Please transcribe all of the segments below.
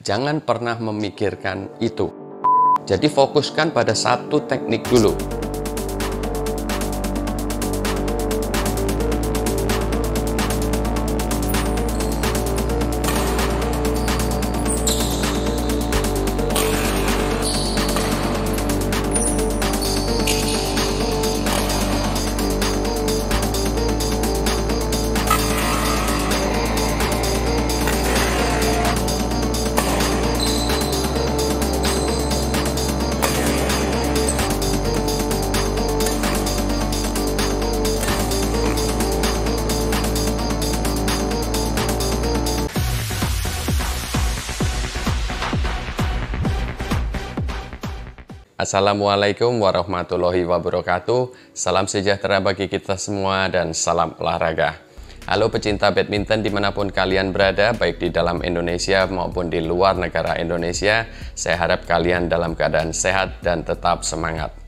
Jangan pernah memikirkan itu. Jadi fokuskan pada satu teknik dulu. Assalamualaikum warahmatullahi wabarakatuh. Salam sejahtera bagi kita semua dan salam olahraga. Halo pecinta badminton dimanapun kalian berada, baik di dalam Indonesia maupun di luar negara Indonesia. Saya harap kalian dalam keadaan sehat dan tetap semangat.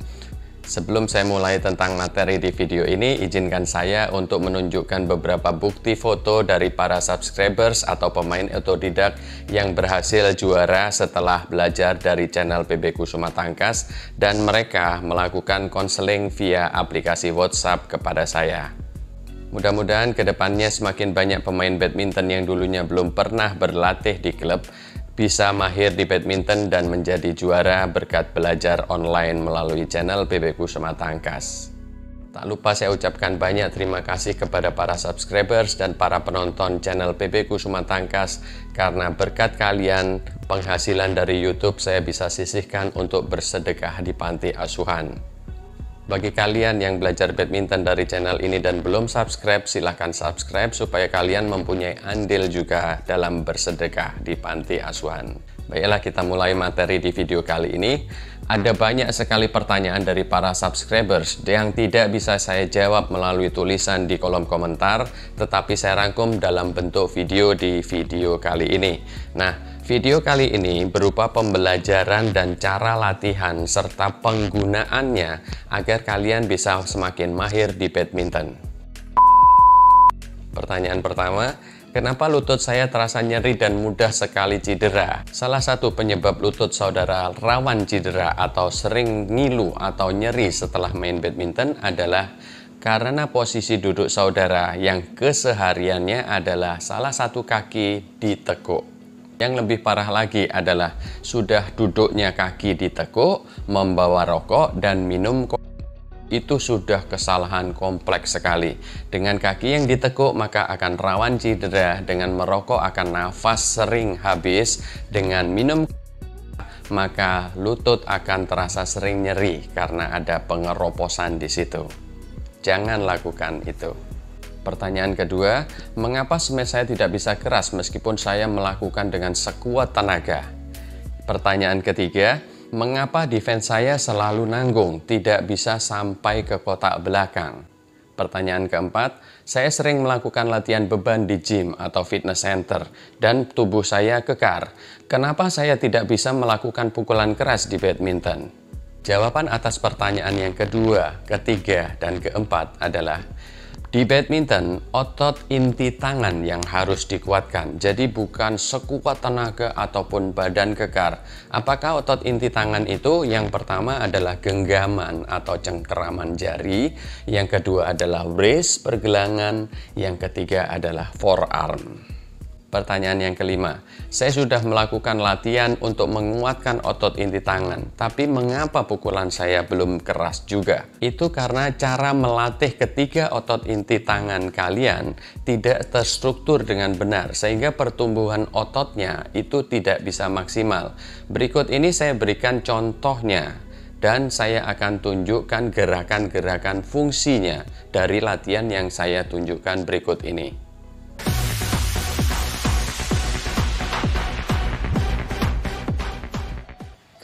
Sebelum saya mulai tentang materi di video ini, izinkan saya untuk menunjukkan beberapa bukti foto dari para subscribers atau pemain otodidak yang berhasil juara setelah belajar dari channel PB Kusuma Tangkas dan mereka melakukan konseling via aplikasi WhatsApp kepada saya. Mudah-mudahan kedepannya semakin banyak pemain badminton yang dulunya belum pernah berlatih di klub bisa mahir di badminton dan menjadi juara berkat belajar online melalui channel PB Kusuma Tangkas. Tak lupa saya ucapkan banyak terima kasih kepada para subscribers dan para penonton channel PB Kusuma Tangkas karena berkat kalian penghasilan dari YouTube saya bisa sisihkan untuk bersedekah di panti asuhan. Bagi kalian yang belajar badminton dari channel ini dan belum subscribe, silahkan subscribe supaya kalian mempunyai andil juga dalam bersedekah di panti asuhan. Baiklah, kita mulai materi di video kali ini. Ada banyak sekali pertanyaan dari para subscribers yang tidak bisa saya jawab melalui tulisan di kolom komentar, tetapi saya rangkum dalam bentuk video di video kali ini. Nah, video kali ini berupa pembelajaran dan cara latihan serta penggunaannya agar kalian bisa semakin mahir di badminton. Pertanyaan pertama, kenapa lutut saya terasa nyeri dan mudah sekali cedera? Salah satu penyebab lutut saudara rawan cedera atau sering ngilu atau nyeri setelah main badminton adalah karena posisi duduk saudara yang kesehariannya adalah salah satu kaki ditekuk. Yang lebih parah lagi adalah sudah duduknya kaki ditekuk, membawa rokok dan minum kopi. Itu sudah kesalahan kompleks sekali. Dengan kaki yang ditekuk maka akan rawan cedera, dengan merokok akan nafas sering habis, dengan minum maka lutut akan terasa sering nyeri karena ada pengeroposan di situ. Jangan lakukan itu. Pertanyaan kedua, mengapa smash saya tidak bisa keras meskipun saya melakukan dengan sekuat tenaga? Pertanyaan ketiga, mengapa defense saya selalu nanggung, tidak bisa sampai ke kotak belakang? Pertanyaan keempat, saya sering melakukan latihan beban di gym atau fitness center dan tubuh saya kekar. Kenapa saya tidak bisa melakukan pukulan keras di badminton? Jawaban atas pertanyaan yang kedua, ketiga, dan keempat adalah di badminton, otot inti tangan yang harus dikuatkan. Jadi bukan sekuat tenaga ataupun badan kekar. Apakah otot inti tangan itu? Yang pertama adalah genggaman atau cengkeraman jari. Yang kedua adalah wrist, pergelangan. Yang ketiga adalah forearm. Pertanyaan yang kelima, saya sudah melakukan latihan untuk menguatkan otot inti tangan, tapi mengapa pukulan saya belum keras juga? Itu karena cara melatih ketiga otot inti tangan kalian tidak terstruktur dengan benar, sehingga pertumbuhan ototnya itu tidak bisa maksimal. Berikut ini saya berikan contohnya, dan saya akan tunjukkan gerakan-gerakan fungsinya dari latihan yang saya tunjukkan berikut ini.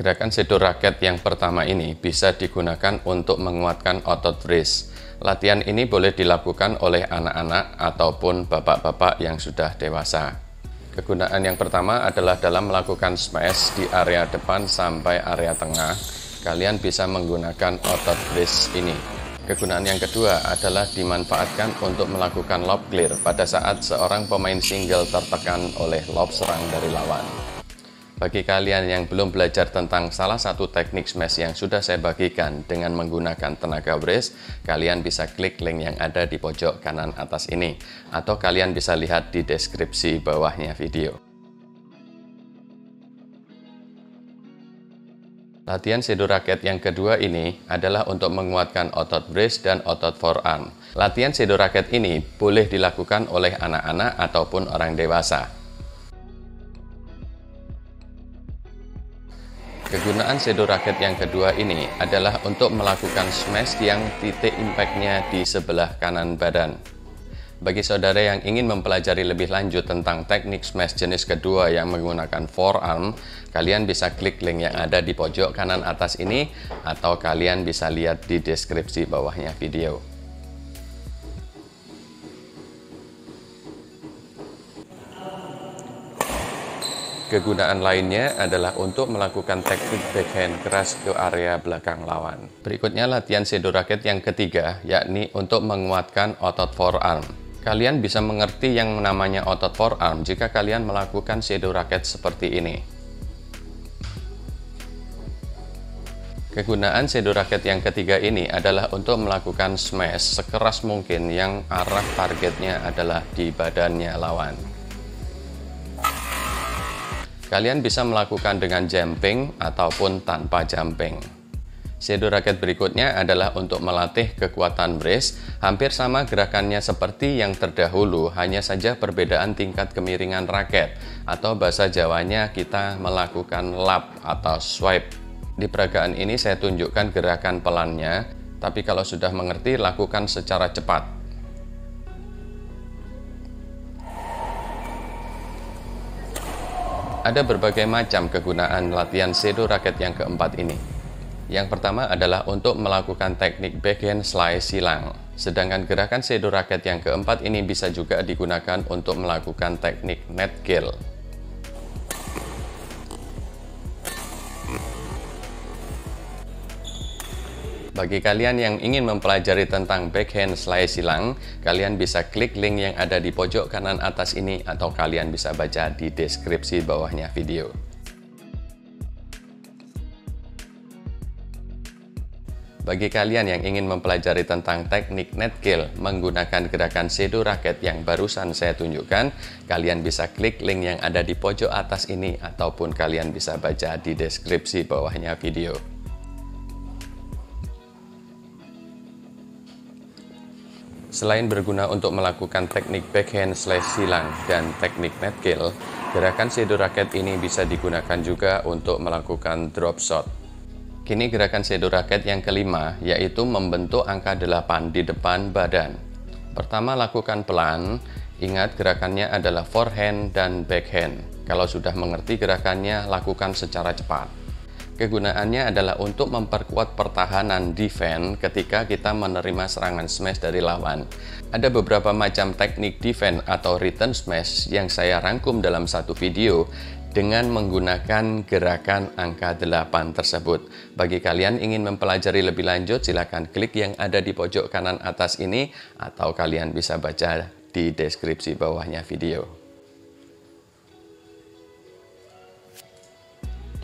Gerakan sedo raket yang pertama ini bisa digunakan untuk menguatkan otot wrist. Latihan ini boleh dilakukan oleh anak-anak ataupun bapak-bapak yang sudah dewasa. Kegunaan yang pertama adalah dalam melakukan smash di area depan sampai area tengah. Kalian bisa menggunakan otot wrist ini. Kegunaan yang kedua adalah dimanfaatkan untuk melakukan lob clear pada saat seorang pemain single tertekan oleh lob serang dari lawan. Bagi kalian yang belum belajar tentang salah satu teknik smash yang sudah saya bagikan dengan menggunakan tenaga brace, kalian bisa klik link yang ada di pojok kanan atas ini, atau kalian bisa lihat di deskripsi bawahnya video. Latihan shadow racket yang kedua ini adalah untuk menguatkan otot brace dan otot forearm. Latihan shadow racket ini boleh dilakukan oleh anak-anak ataupun orang dewasa. Kegunaan shadow racket yang kedua ini adalah untuk melakukan smash yang titik impact-nya di sebelah kanan badan. Bagi saudara yang ingin mempelajari lebih lanjut tentang teknik smash jenis kedua yang menggunakan forearm, kalian bisa klik link yang ada di pojok kanan atas ini, atau kalian bisa lihat di deskripsi bawahnya video. Kegunaan lainnya adalah untuk melakukan teknik backhand keras ke area belakang lawan. Berikutnya latihan shadow racket yang ketiga, yakni untuk menguatkan otot forearm. Kalian bisa mengerti yang namanya otot forearm jika kalian melakukan shadow racket seperti ini. Kegunaan shadow racket yang ketiga ini adalah untuk melakukan smash sekeras mungkin yang arah targetnya adalah di badannya lawan. Kalian bisa melakukan dengan jumping ataupun tanpa jumping. Shadow racket berikutnya adalah untuk melatih kekuatan brace. Hampir sama gerakannya seperti yang terdahulu, hanya saja perbedaan tingkat kemiringan raket, atau bahasa Jawanya kita melakukan lap atau swipe. Di peragaan ini saya tunjukkan gerakan pelannya, tapi kalau sudah mengerti lakukan secara cepat. Ada berbagai macam kegunaan latihan shadow racket yang keempat ini. Yang pertama adalah untuk melakukan teknik backhand slice silang. Sedangkan gerakan shadow racket yang keempat ini bisa juga digunakan untuk melakukan teknik net kill. Bagi kalian yang ingin mempelajari tentang backhand slice silang, kalian bisa klik link yang ada di pojok kanan atas ini, atau kalian bisa baca di deskripsi bawahnya video. Bagi kalian yang ingin mempelajari tentang teknik net kill menggunakan gerakan shadow racket yang barusan saya tunjukkan, kalian bisa klik link yang ada di pojok atas ini, ataupun kalian bisa baca di deskripsi bawahnya video. Selain berguna untuk melakukan teknik backhand slash silang dan teknik net kill, gerakan shadow racket ini bisa digunakan juga untuk melakukan drop shot. Kini gerakan shadow racket yang kelima, yaitu membentuk angka 8 di depan badan. Pertama, lakukan pelan. Ingat gerakannya adalah forehand dan backhand. Kalau sudah mengerti gerakannya, lakukan secara cepat. Kegunaannya adalah untuk memperkuat pertahanan defense ketika kita menerima serangan smash dari lawan. Ada beberapa macam teknik defense atau return smash yang saya rangkum dalam satu video dengan menggunakan gerakan angka 8 tersebut. Bagi kalian ingin mempelajari lebih lanjut, silakan klik yang ada di pojok kanan atas ini, atau kalian bisa baca di deskripsi bawahnya video.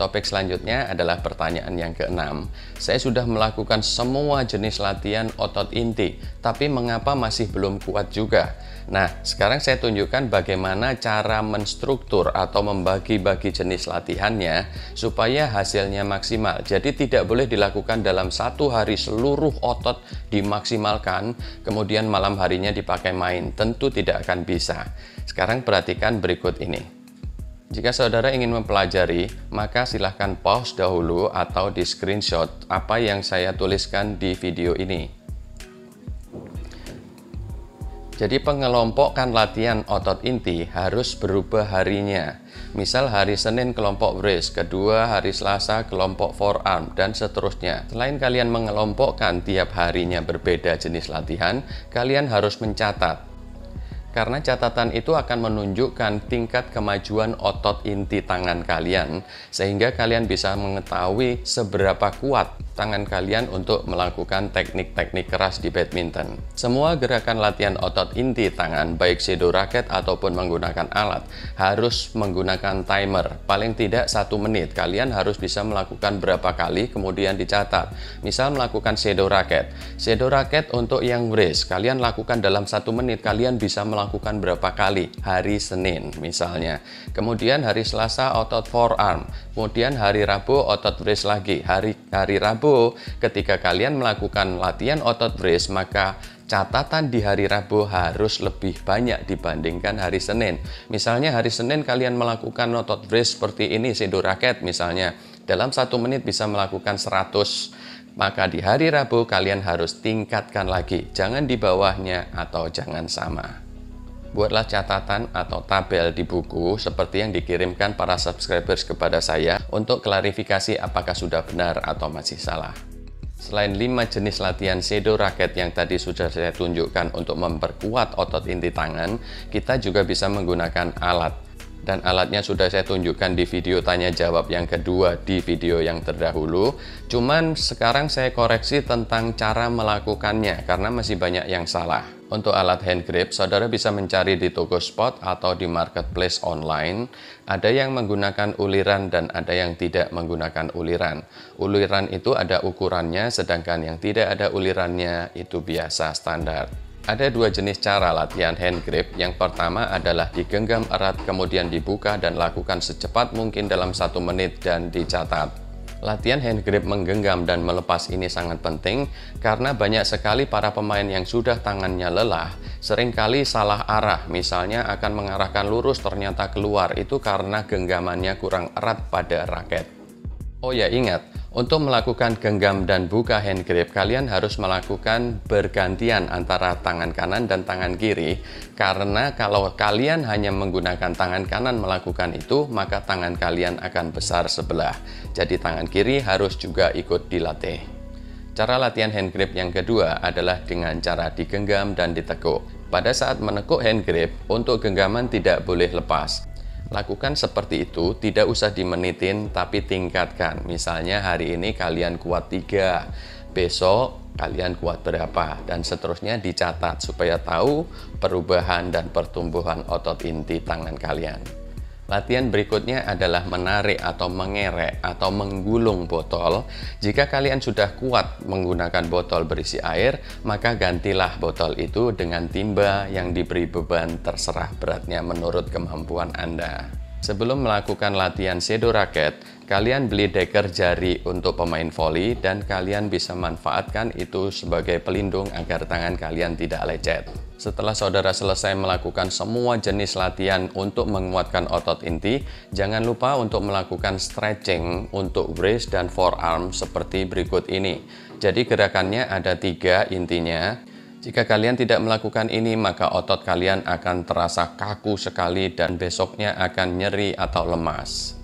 Topik selanjutnya adalah pertanyaan yang keenam. Saya sudah melakukan semua jenis latihan otot inti, tapi mengapa masih belum kuat juga? Nah, sekarang saya tunjukkan bagaimana cara menstruktur atau membagi-bagi jenis latihannya supaya hasilnya maksimal. Jadi tidak boleh dilakukan dalam satu hari seluruh otot dimaksimalkan, kemudian malam harinya dipakai main. Tentu tidak akan bisa. Sekarang perhatikan berikut ini. Jika saudara ingin mempelajari, maka silahkan pause dahulu atau di screenshot apa yang saya tuliskan di video ini. Jadi pengelompokkan latihan otot inti harus berubah harinya. Misal hari Senin kelompok brace, kedua hari Selasa kelompok forearm, dan seterusnya. Selain kalian mengelompokkan tiap harinya berbeda jenis latihan, kalian harus mencatat. Karena catatan itu akan menunjukkan tingkat kemajuan otot inti tangan kalian, sehingga kalian bisa mengetahui seberapa kuat tangan kalian untuk melakukan teknik-teknik keras di badminton. Semua gerakan latihan otot inti tangan, baik shadow racket ataupun menggunakan alat, harus menggunakan timer. Paling tidak 1 menit, kalian harus bisa melakukan berapa kali, kemudian dicatat. Misal melakukan shadow racket. Shadow racket untuk yang wrist, kalian lakukan dalam 1 menit, kalian bisa melakukan berapa kali? Hari Senin misalnya. Kemudian hari Selasa otot forearm. Kemudian hari Rabu otot wrist lagi. Hari Rabu ketika kalian melakukan latihan otot wrist, maka catatan di hari Rabu harus lebih banyak dibandingkan hari Senin. Misalnya hari Senin kalian melakukan otot wrist seperti ini, shadow racket misalnya. Dalam 1 menit bisa melakukan 100. Maka di hari Rabu kalian harus tingkatkan lagi, jangan di bawahnya atau jangan sama. Buatlah catatan atau tabel di buku seperti yang dikirimkan para subscribers kepada saya untuk klarifikasi apakah sudah benar atau masih salah. Selain 5 jenis latihan shadow racket yang tadi sudah saya tunjukkan untuk memperkuat otot inti tangan, kita juga bisa menggunakan alat. Dan alatnya sudah saya tunjukkan di video tanya jawab yang kedua di video yang terdahulu. Cuman sekarang saya koreksi tentang cara melakukannya karena masih banyak yang salah. Untuk alat hand grip, saudara bisa mencari di toko spot atau di marketplace online. Ada yang menggunakan uliran dan ada yang tidak menggunakan uliran. Uliran itu ada ukurannya, sedangkan yang tidak ada ulirannya itu biasa standar. Ada 2 jenis cara latihan hand grip. Yang pertama adalah digenggam erat, kemudian dibuka dan lakukan secepat mungkin dalam 1 menit dan dicatat. Latihan hand grip menggenggam dan melepas ini sangat penting karena banyak sekali para pemain yang sudah tangannya lelah seringkali salah arah, misalnya akan mengarahkan lurus ternyata keluar, itu karena genggamannya kurang erat pada raket. Oh ya, ingat, untuk melakukan genggam dan buka hand grip, kalian harus melakukan bergantian antara tangan kanan dan tangan kiri. Karena kalau kalian hanya menggunakan tangan kanan melakukan itu, maka tangan kalian akan besar sebelah. Jadi tangan kiri harus juga ikut dilatih. Cara latihan hand grip yang kedua adalah dengan cara digenggam dan ditekuk. Pada saat menekuk hand grip, untuk genggaman tidak boleh lepas. Lakukan seperti itu, tidak usah dimenitin, tapi tingkatkan. Misalnya hari ini kalian kuat 3, besok kalian kuat berapa, dan seterusnya dicatat supaya tahu perubahan dan pertumbuhan otot inti tangan kalian. Latihan berikutnya adalah menarik atau mengerek atau menggulung botol. Jika kalian sudah kuat menggunakan botol berisi air, maka gantilah botol itu dengan timba yang diberi beban terserah beratnya menurut kemampuan Anda. Sebelum melakukan latihan shadow racket, kalian beli deker jari untuk pemain volley dan kalian bisa manfaatkan itu sebagai pelindung agar tangan kalian tidak lecet. Setelah saudara selesai melakukan semua jenis latihan untuk menguatkan otot inti, jangan lupa untuk melakukan stretching untuk wrist dan forearm seperti berikut ini. Jadi gerakannya ada 3 intinya. Jika kalian tidak melakukan ini, maka otot kalian akan terasa kaku sekali dan besoknya akan nyeri atau lemas.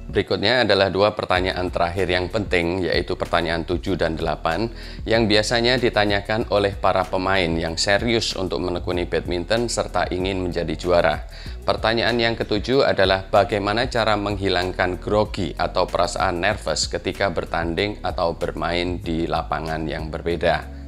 Berikutnya adalah 2 pertanyaan terakhir yang penting, yaitu pertanyaan 7 dan 8, yang biasanya ditanyakan oleh para pemain yang serius untuk menekuni badminton serta ingin menjadi juara. Pertanyaan yang ke-7 adalah bagaimana cara menghilangkan grogi atau perasaan nervous ketika bertanding atau bermain di lapangan yang berbeda.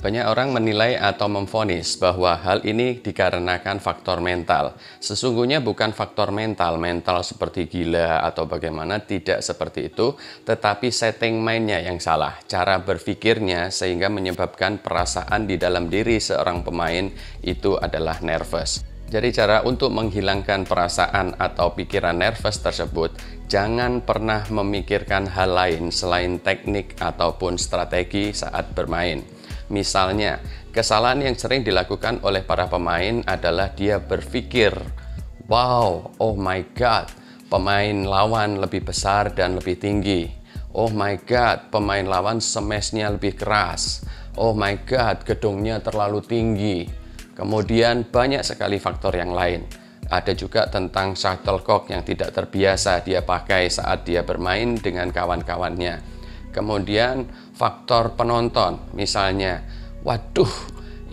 Banyak orang menilai atau memvonis bahwa hal ini dikarenakan faktor mental. Sesungguhnya bukan faktor mental seperti gila atau bagaimana, tidak seperti itu, tetapi setting mainnya yang salah, cara berpikirnya sehingga menyebabkan perasaan di dalam diri seorang pemain itu adalah nervous. Jadi cara untuk menghilangkan perasaan atau pikiran nervous tersebut, jangan pernah memikirkan hal lain selain teknik ataupun strategi saat bermain. Misalnya, kesalahan yang sering dilakukan oleh para pemain adalah dia berpikir, wow, oh my god, pemain lawan lebih besar dan lebih tinggi. Oh my god, pemain lawan smash-nya lebih keras. Oh my god, gedungnya terlalu tinggi. Kemudian banyak sekali faktor yang lain. Ada juga tentang shuttlecock yang tidak terbiasa dia pakai saat dia bermain dengan kawan-kawannya. Kemudian faktor penonton, misalnya, waduh,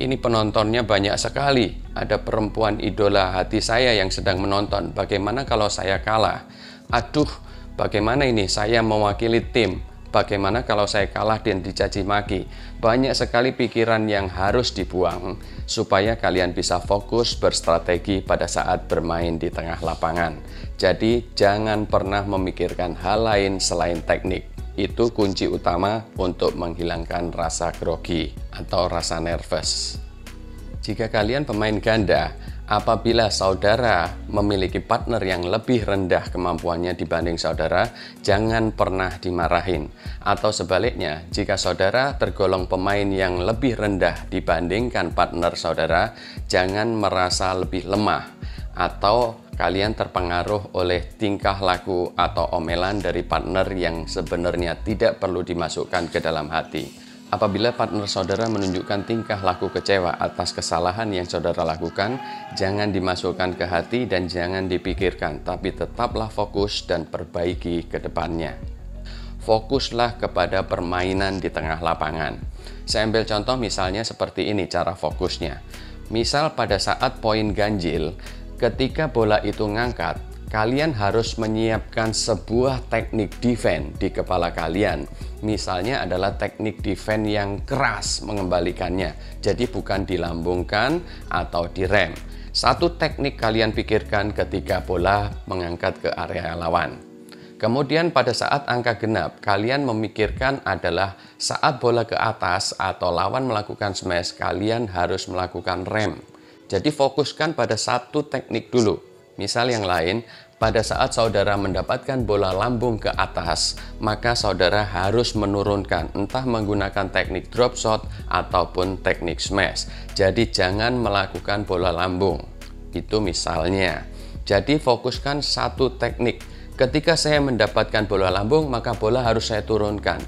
ini penontonnya banyak sekali. Ada perempuan idola hati saya yang sedang menonton. Bagaimana kalau saya kalah? Aduh, bagaimana ini saya mewakili tim? Bagaimana kalau saya kalah dan dicaci maki? Banyak sekali pikiran yang harus dibuang supaya kalian bisa fokus berstrategi pada saat bermain di tengah lapangan. Jadi jangan pernah memikirkan hal lain selain teknik. Itu kunci utama untuk menghilangkan rasa grogi atau rasa nervous. Jika kalian pemain ganda, apabila saudara memiliki partner yang lebih rendah kemampuannya dibanding saudara, jangan pernah dimarahin. Atau sebaliknya, jika saudara tergolong pemain yang lebih rendah dibandingkan partner saudara, jangan merasa lebih lemah atau kalian terpengaruh oleh tingkah laku atau omelan dari partner yang sebenarnya tidak perlu dimasukkan ke dalam hati. Apabila partner saudara menunjukkan tingkah laku kecewa atas kesalahan yang saudara lakukan, jangan dimasukkan ke hati dan jangan dipikirkan, tapi tetaplah fokus dan perbaiki ke depannya. Fokuslah kepada permainan di tengah lapangan. Saya ambil contoh misalnya seperti ini cara fokusnya. Misal pada saat poin ganjil, ketika bola itu ngangkat, kalian harus menyiapkan sebuah teknik defense di kepala kalian. Misalnya adalah teknik defense yang keras mengembalikannya. Jadi bukan dilambungkan atau direm. Satu teknik kalian pikirkan ketika bola mengangkat ke area lawan. Kemudian pada saat angka genap, kalian memikirkan adalah saat bola ke atas atau lawan melakukan smash, kalian harus melakukan rem. Jadi fokuskan pada satu teknik dulu. Misal yang lain, pada saat saudara mendapatkan bola lambung ke atas, maka saudara harus menurunkan, entah menggunakan teknik drop shot ataupun teknik smash. Jadi jangan melakukan bola lambung. Itu misalnya. Jadi fokuskan satu teknik. Ketika saya mendapatkan bola lambung, maka bola harus saya turunkan.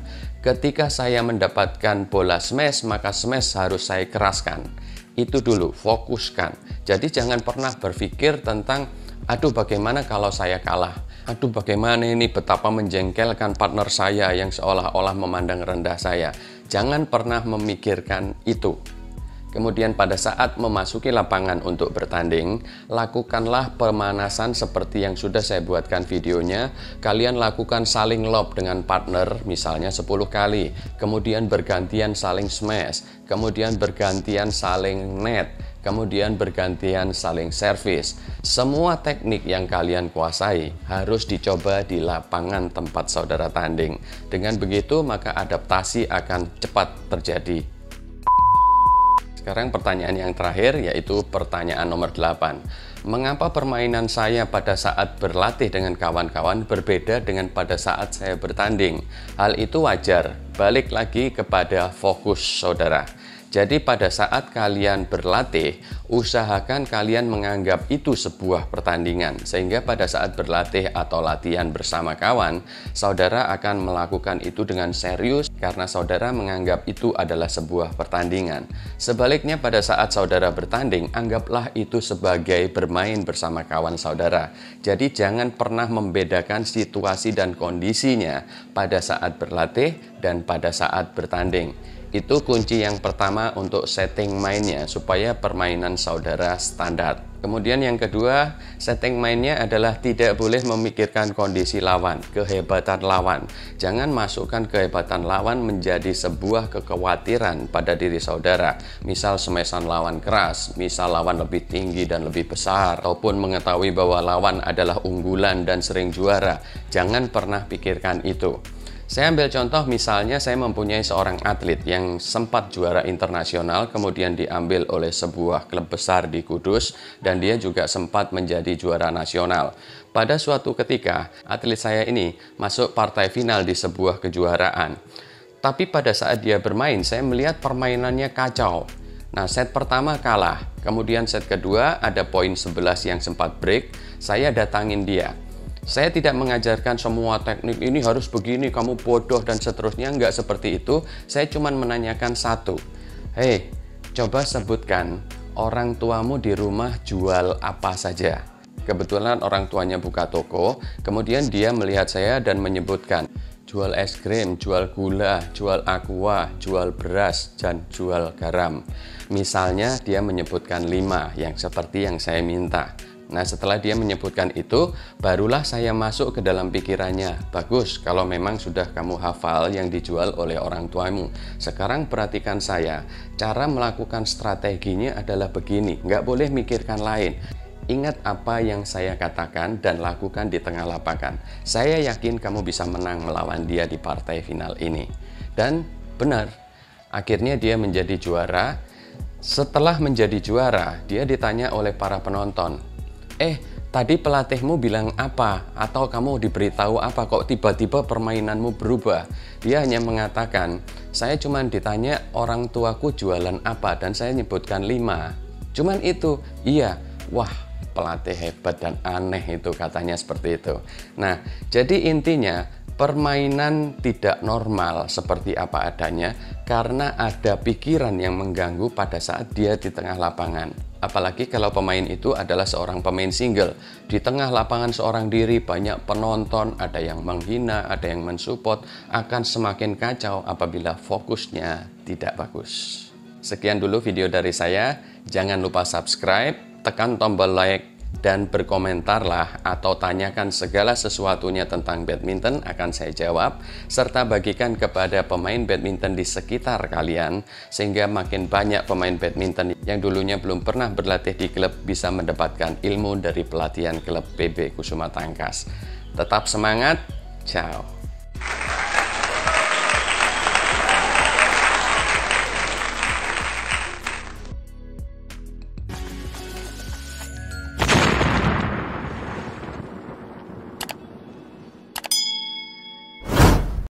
Ketika saya mendapatkan bola smash, maka smash harus saya keraskan. Itu dulu, fokuskan. Jadi jangan pernah berpikir tentang aduh bagaimana kalau saya kalah, aduh bagaimana ini betapa menjengkelkan partner saya yang seolah-olah memandang rendah saya. Jangan pernah memikirkan itu. Kemudian pada saat memasuki lapangan untuk bertanding, lakukanlah pemanasan seperti yang sudah saya buatkan videonya. Kalian lakukan saling lob dengan partner misalnya 10 kali, kemudian bergantian saling smash, kemudian bergantian saling net, kemudian bergantian saling servis. Semua teknik yang kalian kuasai harus dicoba di lapangan tempat saudara tanding. Dengan begitu maka adaptasi akan cepat terjadi. Sekarang pertanyaan yang terakhir, yaitu pertanyaan nomor 8. Mengapa permainan saya pada saat berlatih dengan kawan-kawan berbeda dengan pada saat saya bertanding? Hal itu wajar, balik lagi kepada fokus saudara. Jadi pada saat kalian berlatih, usahakan kalian menganggap itu sebuah pertandingan. Sehingga pada saat berlatih atau latihan bersama kawan, saudara akan melakukan itu dengan serius karena saudara menganggap itu adalah sebuah pertandingan. Sebaliknya pada saat saudara bertanding, anggaplah itu sebagai bermain bersama kawan saudara. Jadi jangan pernah membedakan situasi dan kondisinya pada saat berlatih dan pada saat bertanding. Itu kunci yang pertama untuk setting mainnya supaya permainan saudara standar. Kemudian yang kedua, setting mainnya adalah tidak boleh memikirkan kondisi lawan, kehebatan lawan. Jangan masukkan kehebatan lawan menjadi sebuah kekhawatiran pada diri saudara. Misal smashan lawan keras, misal lawan lebih tinggi dan lebih besar, ataupun mengetahui bahwa lawan adalah unggulan dan sering juara. Jangan pernah pikirkan itu. Saya ambil contoh misalnya saya mempunyai seorang atlet yang sempat juara internasional kemudian diambil oleh sebuah klub besar di Kudus dan dia juga sempat menjadi juara nasional. Pada suatu ketika atlet saya ini masuk partai final di sebuah kejuaraan. Tapi pada saat dia bermain saya melihat permainannya kacau. Nah, set pertama kalah, kemudian set kedua ada poin 11 yang sempat break, saya datangin dia. Saya tidak mengajarkan semua teknik ini harus begini, kamu bodoh dan seterusnya, nggak seperti itu. Saya cuma menanyakan satu, hei, coba sebutkan orang tuamu di rumah jual apa saja. Kebetulan orang tuanya buka toko, kemudian dia melihat saya dan menyebutkan, jual es krim, jual gula, jual aqua, jual beras, dan jual garam. Misalnya dia menyebutkan 5 yang seperti yang saya minta. Nah, setelah dia menyebutkan itu, barulah saya masuk ke dalam pikirannya. Bagus, kalau memang sudah kamu hafal yang dijual oleh orang tuamu. Sekarang perhatikan saya, cara melakukan strateginya adalah begini, nggak boleh mikirkan lain. Ingat apa yang saya katakan dan lakukan di tengah lapangan. Saya yakin kamu bisa menang melawan dia di partai final ini. Dan benar, akhirnya dia menjadi juara. Setelah menjadi juara, dia ditanya oleh para penonton, tadi pelatihmu bilang apa? Atau kamu diberitahu apa kok tiba-tiba permainanmu berubah? Dia hanya mengatakan, saya cuma ditanya orang tuaku jualan apa dan saya nyebutkan 5. Cuman itu, iya, wah pelatih hebat dan aneh itu katanya seperti itu. Nah, jadi intinya permainan tidak normal seperti apa adanya karena ada pikiran yang mengganggu pada saat dia di tengah lapangan. Apalagi kalau pemain itu adalah seorang pemain single. Di tengah lapangan seorang diri, banyak penonton, ada yang menghina, ada yang mensupport, akan semakin kacau apabila fokusnya tidak bagus. Sekian dulu video dari saya. Jangan lupa subscribe, tekan tombol like, dan berkomentarlah atau tanyakan segala sesuatunya tentang badminton akan saya jawab, serta bagikan kepada pemain badminton di sekitar kalian sehingga makin banyak pemain badminton yang dulunya belum pernah berlatih di klub bisa mendapatkan ilmu dari pelatihan klub PB Kusuma Tangkas. Tetap semangat, ciao.